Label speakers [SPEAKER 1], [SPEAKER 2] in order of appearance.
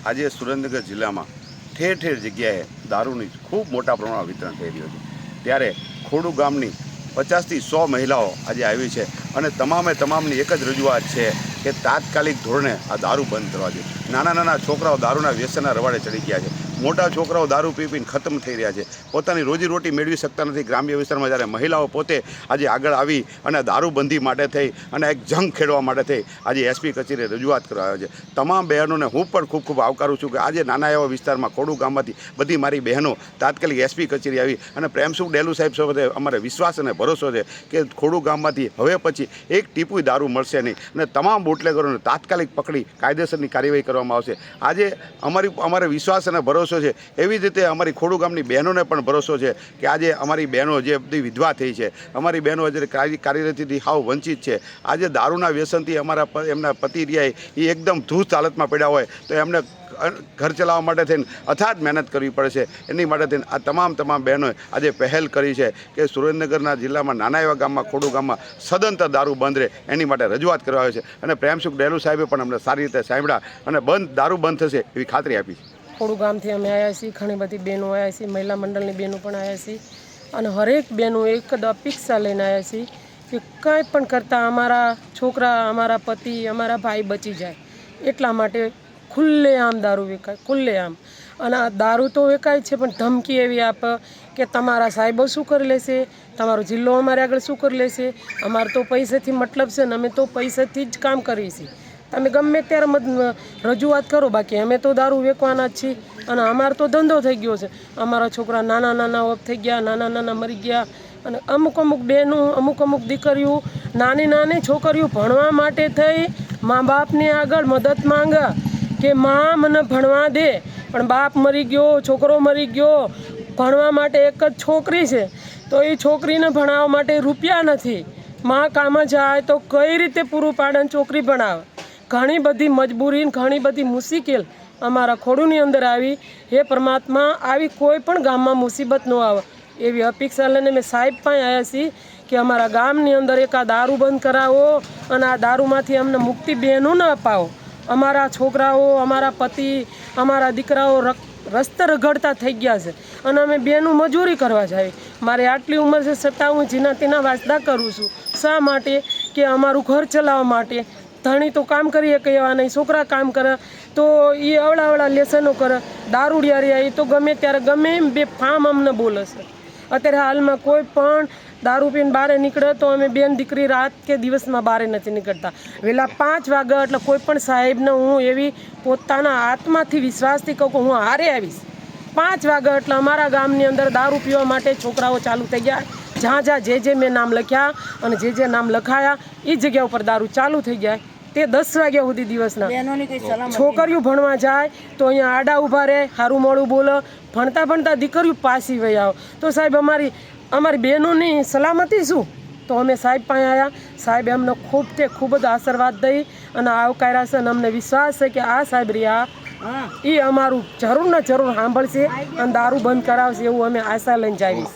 [SPEAKER 1] આજે સુરેન્દ્રનગર જિલ્લામાં ઠેર ઠેર જગ્યાએ દારૂની ખૂબ મોટા પ્રમાણમાં વિતરણ થઈ રહ્યું છે, ત્યારે ખોડુ ગામની 50થી 100 મહિલાઓ આજે આવી છે અને તમામની એક જ રજૂઆત છે કે તાત્કાલિક ધોરણે આ દારૂ બંધ કરવા જોઈએ. નાના છોકરાઓ દારૂના વ્યસનના રવાડે ચડી ગયા છે. મોટા છોકરાઓ દારૂ પીને ખતમ થઈ રહ્યા છે. પોતાની રોજીરોટી મેળવી શકતા નથી. ગ્રામ્ય વિસ્તારમાં જ્યારે મહિલાઓ પોતે આજે આગળ આવી અને દારૂબંધી માટે થઈ અને એક જંગ ખેડવા માટે થઈ આજે એસપી કચેરીએ રજૂઆત કરવા આવે છે. તમામ બહેનોને હું પણ ખૂબ આવકારું છું કે આજે નાના એવા વિસ્તારમાં ખોડુ ગામમાંથી બધી મારી બહેનો તાત્કાલિક એસપી કચેરી આવી અને પ્રેમસુખ ડેલુ સાહેબ સાથે અમારે વિશ્વાસ અને ભરોસો છે કે ખોડુ ગામમાંથી હવે પછી એક ટીપુય દારૂ મળશે નહીં અને તમામ બુટલેગરોને તાત્કાલિક પકડી કાયદેસરની કાર્યવાહી કરવામાં આવશે. આજે અમારે વિશ્વાસ અને ભરોસો છે. એવી જ રીતે અમારી ખોડુ ગામની બહેનોને પણ ભરોસો છે કે આજે અમારી બહેનો જે બધી વિધવા થઈ છે, અમારી બહેનો આજે કાર્યરતીથી હાવ વંચિત છે. આજે દારૂના વ્યસનથી એમના પતિ રહ્યા એ એકદમ ધ્રુસ્ત હાલતમાં પડ્યા હોય તો એમને ઘર ચલાવવા માટે થઈને અથાગ મહેનત કરવી પડે છે. એની માટે થઈને આ તમામ બહેનોએ આજે પહેલ કરી છે કે સુરેન્દ્રનગરના જિલ્લામાં નાના એવા ગામમાં ખોડુ ગામમાં સદંતર દારૂ બંધ રહે એની માટે રજૂઆત કરવા આવે છે અને પ્રેમસુખ ડેલુ સાહેબે પણ અમને સારી રીતે સાંભળ્યા અને દારૂ બંધ થશે એવી ખાતરી આપી છે.
[SPEAKER 2] ખોડુ ગામથી અમે આવ્યા છીએ, ઘણી બધી બહેનો આવ્યા છીએ, મહિલા મંડળની બહેનો પણ આવ્યા છીએ અને હરેક બહેનો એક જ અપેક્ષા લઈને આવ્યા છીએ કે કાંઈ પણ કરતાં અમારા છોકરા, અમારા પતિ, અમારા ભાઈ બચી જાય એટલા માટે ખુલ્લેઆમ દારૂ વેચાય, ખુલ્લેઆમ. અને આ દારૂ તો વેચાય છે પણ ધમકી એવી આપે કે તમારા સાહેબો શું કરી લેશે, તમારો જિલ્લો અમારે આગળ શું કરી લેશે, અમારે તો પૈસાથી મતલબ છે ને અમે તો પૈસાથી જ કામ કરીએ છીએ, તમે ગમે ત્યારે રજૂઆત કરો, બાકી અમે તો દારૂ વેચવાના જ છીએ અને અમારો તો ધંધો થઈ ગયો છે. અમારા છોકરા નાના ઓફ થઈ ગયા, નાના મરી ગયા અને અમુક બહેનો, અમુક દીકરીઓ, નાની છોકરીઓ ભણવા માટે થઈ મા બાપની આગળ મદદ માંગે કે માં મને ભણવા દે, પણ બાપ મરી ગયો, છોકરો મરી ગયો, ભણવા માટે એક જ છોકરી છે તો એ છોકરીને ભણાવવા માટે રૂપિયા નથી. માં કામ જાય તો કઈ રીતે પૂરું પાડે છોકરી ભણાવે. ઘણી બધી મજબૂરી, ઘણી બધી મુશ્કેલ અમારા ખોડુની અંદર આવી. હે પરમાત્મા, આવી કોઈ પણ ગામમાં મુસીબત ન આવે એવી અપેક્ષા લઈને મેં સાહેબ પાસે આવ્યા છીએ કે અમારા ગામની અંદર એક આ દારૂ બંધ કરાવો અને આ દારૂમાંથી અમને મુક્તિ બહેનો ન અપાવો. અમારા છોકરાઓ, અમારા પતિ, અમારા દીકરાઓ રસ્તે રગડતા થઈ ગયા છે અને અમે બહેનો મજૂરી કરવા જાય. મારે આટલી ઉંમર છે છતાં હું જીના તેના વાસદા કરું છું. શા માટે? કે અમારું ઘર ચલાવવા માટે. ધણી તો કામ કરીએ કે એવા નહીં, છોકરા કામ કરે તો એ અવળા લેસનો કરે, દારૂડિયા રહ્યા એ તો ગમે ત્યારે ગમે એમ બે ફામ અમને બોલે છે. અત્યારે હાલમાં કોઈ પણ દારૂ પીને બહાર નીકળે તો અમે બેન દીકરી રાત કે દિવસમાં બહાર નથી નીકળતા. વહેલા 5 વાગ્યા એટલે કોઈ પણ સાહેબને હું એવી પોતાના આત્માથી વિશ્વાસથી કહું કે હું હારે આવીશ. 5 વાગ્યા એટલે અમારા ગામની અંદર દારૂ પીવા માટે છોકરાઓ ચાલુ થઈ ગયા. જ્યાં જે મેં નામ લખ્યા અને જે નામ લખાયા એ જગ્યા ઉપર દારૂ ચાલુ થઈ જાય. તે 10 વાગ્યા સુધી દિવસના છોકરીઓ ભણવા જાય તો અહીંયા આડા ઊભા રહે, સારું મોડું બોલે, ભણતા દીકરીઓ પાછી વહી આવે તો સાહેબ અમારી બહેનોની સલામતી શું? તો અમે સાહેબ પાસે આવ્યા. સાહેબે અમને ખૂબ જ આશીર્વાદ દઈ અને આવકાર્યા છે અને અમને વિશ્વાસ છે કે આ સાહેબ રહ્યા એ અમારું જરૂર સાંભળશે અને દારૂ બંધ કરાવશે એવું અમે આશા લઈને જાવીશ.